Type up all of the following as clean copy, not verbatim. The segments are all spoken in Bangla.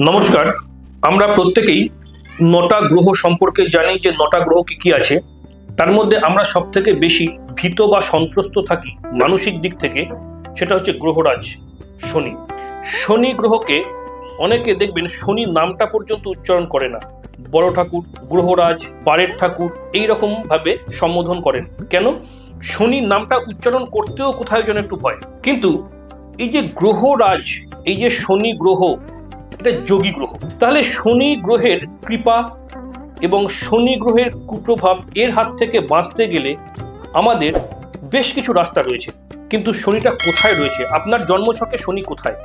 নমস্কার। আমরা প্রত্যেকেই নটা গ্রহ সম্পর্কে জানি যে নটা গ্রহ কি কি আছে। তার মধ্যে আমরা সবথেকে বেশি ভীত বা সন্ত্রস্ত থাকি মানসিক দিক থেকে, সেটা হচ্ছে গ্রহরাজ শনি। শনি গ্রহকে অনেকে দেখবেন শনি নামটা পর্যন্ত উচ্চারণ করে না, বড় ঠাকুর, গ্রহরাজ, পারের ঠাকুর এইরকম ভাবে সম্বোধন করেন। কেন? শনি নামটা উচ্চারণ করতেও কোথায় যেন একটু ভয়। কিন্তু এই যে গ্রহরাজ, এই যে শনি গ্রহ, এটা যোগী গ্রহ। তাহলে শনি গ্রহের কৃপা এবং শনি গ্রহের কুপ্রভাব এর হাত থেকে বাঁচতে গেলে আমাদের বেশ কিছু রাস্তা রয়েছে। কিন্তু শনিটা কোথায় রয়েছে? আপনার জন্মছকে শনি কোথায়?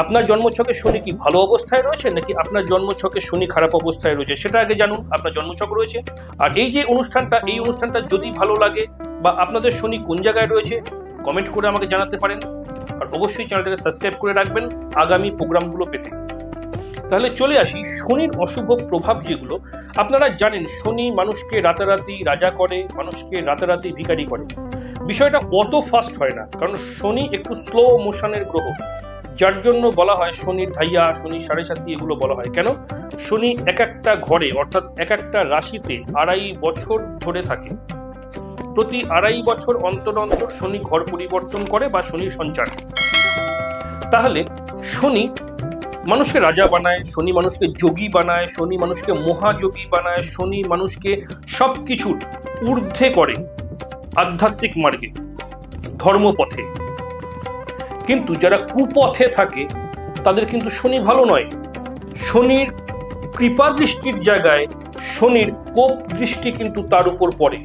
আপনার জন্মছকে শনি কি ভালো অবস্থায় রয়েছে নাকি আপনার জন্মছকে শনি খারাপ অবস্থায় রয়েছে সেটা আগে জানুন। আপনার জন্মছক রয়েছে। আর এই যে অনুষ্ঠানটা যদি ভালো লাগে বা আপনাদের শনি কোন জায়গায় রয়েছে কমেন্ট করে আমাকে জানাতে পারেন। আর অবশ্যই চ্যানেলটাকে সাবস্ক্রাইব করে রাখবেন আগামী প্রোগ্রামগুলো পেতে। তাহলে চলে আসি শনির অশুভ প্রভাব যেগুলো। আপনারা জানেন শনি মানুষকে রাতারাতি রাজা করে, মানুষকে রাতারাতি ভিখারি করে। বিষয়টা অত ফাস্ট হয় না, কারণ শনি একটু স্লো মোশনের গ্রহ, যার জন্য বলা হয় শনির ধাইয়া, শনি সাড়ে সাতি এগুলো বলা হয়। কেন? শনি এক একটা ঘরে অর্থাৎ এক একটা রাশিতে 2.5 বছর ধরে থাকে। প্রতি 2.5 বছর অন্তর অন্তর শনি ঘর পরিবর্তন করে বা শনি সঞ্চার। তাহলে শনি মানুষকে রাজা বানায়, শনি মানুষকে যোগী বানায়, শনি মানুষকে মহাযোগী বানায়, শনি মানুষকে সবকিছুর ঊর্ধ্বে করে আধ্যাত্মিক মার্গে, ধর্মপথে। কিন্তু যারা কুপথে থাকে তাদের কিন্তু শনি ভালো নয়। শনির কৃপা দৃষ্টির জায়গায় শনির কোপ দৃষ্টি কিন্তু তার উপর পড়ে।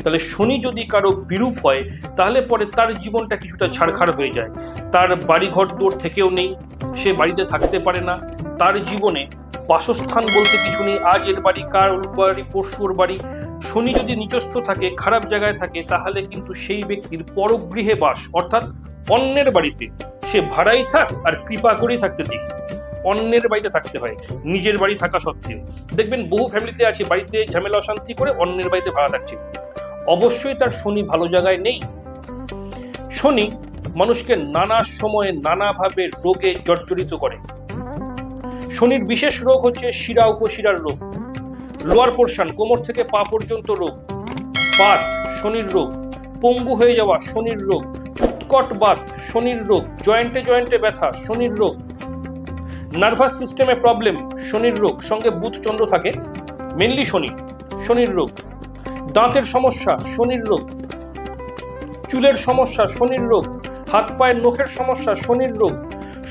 তাহলে শনি যদি কারো বিরূপ হয় তাহলে পরে তার জীবনটা কিছুটা ছাড়খাড় হয়ে যায়। তার বাড়িঘর দৌড় থেকেও নেই, সে বাড়িতে থাকতে পারে না, তার জীবনে বাসস্থান বলতে কিছু নেই। আজ এর বাড়ি, কার বাড়ি, পরশুর বাড়ি। শনি যদি নিচস্থ থাকে, খারাপ জায়গায় থাকে, তাহলে কিন্তু সেই ব্যক্তির পরগৃহে বাস, অর্থাৎ অন্যের বাড়িতে সে ভাড়াই থাক আর কৃপা করেই থাকতে দিক, অন্যের বাড়িতে থাকতে হয় নিজের বাড়ি থাকা সত্ত্বেও। দেখবেন বহু ফ্যামিলিতে আছে বাড়িতে ঝামেলা অশান্তি করে অন্যের বাড়িতে ভাড়া থাকছে। অবশ্যই তার শনি ভালো জায়গায় নেই। শনি মানুষকে নানা সময়ে নানাভাবে রোগে জর্জরিত করে। শনির বিশেষ রোগ হচ্ছে শিরা উপশিরার রোগ, লোয়ার পোর্শন কোমর থেকে পা পর্যন্ত রোগ, বাত শনির রোগ, পঙ্গু হয়ে যাওয়া শনির রোগ, উৎকট বাত শনির রোগ, জয়েন্টে জয়েন্টে ব্যথা শনির রোগ, নার্ভাস সিস্টেমে প্রবলেম শনির রোগ, সঙ্গে বুধ চন্দ্র থাকে, মেনলি শনির রোগ, দাঁতের সমস্যা শনির রোগ, চুলের সমস্যা শনির রোগ, হাত পায়ের নখের সমস্যা শনির রোগ।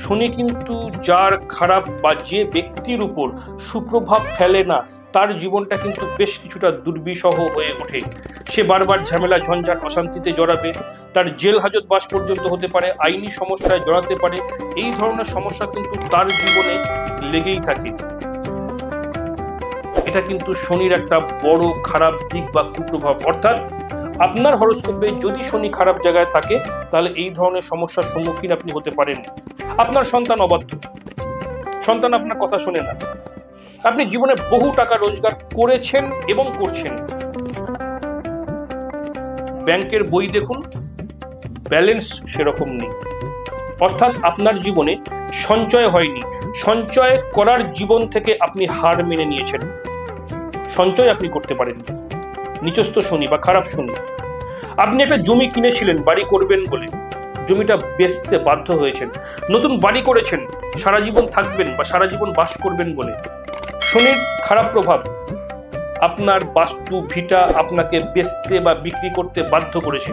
শনি কিন্তু যার খারাপ বা যে ব্যক্তির উপর সুপ্রভাব ফেলে না তার জীবনটা কিন্তু বেশ কিছুটা দুর্বিষহ হয়ে ওঠে। সে বারবার ঝামেলা ঝঞ্ঝাট অশান্তিতে জড়াবে, তার জেল হাজত বাস পর্যন্ত হতে পারে, আইনি সমস্যায় জড়াতে পারে। এই ধরনের সমস্যা কিন্তু তার জীবনে লেগেই থাকে। এটা কিন্তু শনির একটা বড় খারাপ দিক বা কুপ্রভাব। অর্থাৎ আপনার হরোস্কোপে যদি শনি খারাপ জায়গায় থাকে তাহলে এই ধরনের সমস্যার সম্মুখীন আপনি হতে পারেন। আপনার সন্তান অবাধ্য, সন্তান আপনার কথা শোনে না, আপনি জীবনে বহু টাকা রোজগার করেছেন এবং করছেন, ব্যাংকের বই দেখুন, ব্যালেন্স সেরকম নেই। অর্থাৎ আপনার জীবনে সঞ্চয় হয়নি, সঞ্চয় করার জীবন থেকে আপনি হার মেনে নিয়েছেন, সঞ্চয় আপনি করতে পারেননি। নিচস্থ শনি বা খারাপ শনি। আপনি একটা জমি কিনেছিলেন বাড়ি করবেন বলে, জমিটা বেচতে বাধ্য হয়েছেন, নতুন বাড়ি করেছেন সারা জীবন থাকবেন বা সারা জীবন বাস করবেন বলে। শনির খারাপ প্রভাব আপনার বাস্তু ভিটা আপনাকে বেচতে বা বিক্রি করতে বাধ্য করেছে।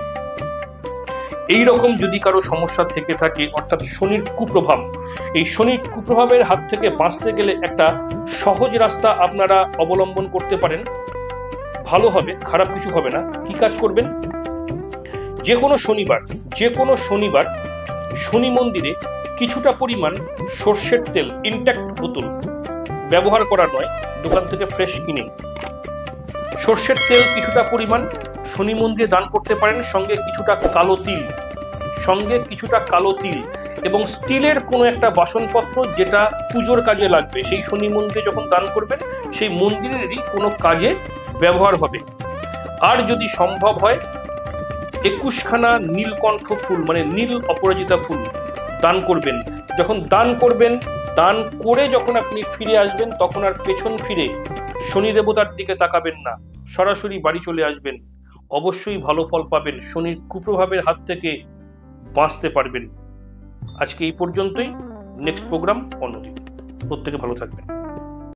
এই রকম যদি কারো সমস্যা থেকে থাকে, অর্থাৎ শনির কুপ্রভাব, এই শনির কুপ্রভাবের হাত থেকে বাঁচতে গেলে একটা সহজ রাস্তা আপনারা অবলম্বন করতে পারেন। ভালো হবে, খারাপ কিছু হবে না। কি কাজ করবেন? যে কোনো শনিবার শনি মন্দিরে কিছুটা পরিমাণ সর্ষের তেল, ইনট্যাক্ট বোতল, ব্যবহার করা নয়, দোকান থেকে ফ্রেশ কিনে সর্ষের তেল কিছুটা পরিমাণ শনি মন্দিরে দান করতে পারেন। সঙ্গে কিছুটা কালো তিল এবং স্টিলের কোনো একটা বাসনপত্র যেটা পুজোর কাজে লাগবে, সেই শনি মন্দিরে যখন দান করবেন সেই মন্দিরেরই কোনো কাজে ব্যবহার হবে। আর যদি সম্ভব হয় 21খানা নীলকণ্ঠ ফুল, মানে নীল অপরাজিতা ফুল দান করবেন। যখন দান করবেন দান করে যখন আপনি ফিরে আসবেন তখন আর পেছন ফিরে শনি দেবতার দিকে তাকাবেন না, সরাসরি বাড়ি চলে আসবেন, অবশ্যই ভালো ফল পাবেন, শনির কুপ্রভাবের হাত থেকে বাঁচতে পারবেন। আজকে এই পর্যন্তই, নেক্সট প্রোগ্রাম অন্যদিন। প্রত্যেকে ভালো থাকবেন।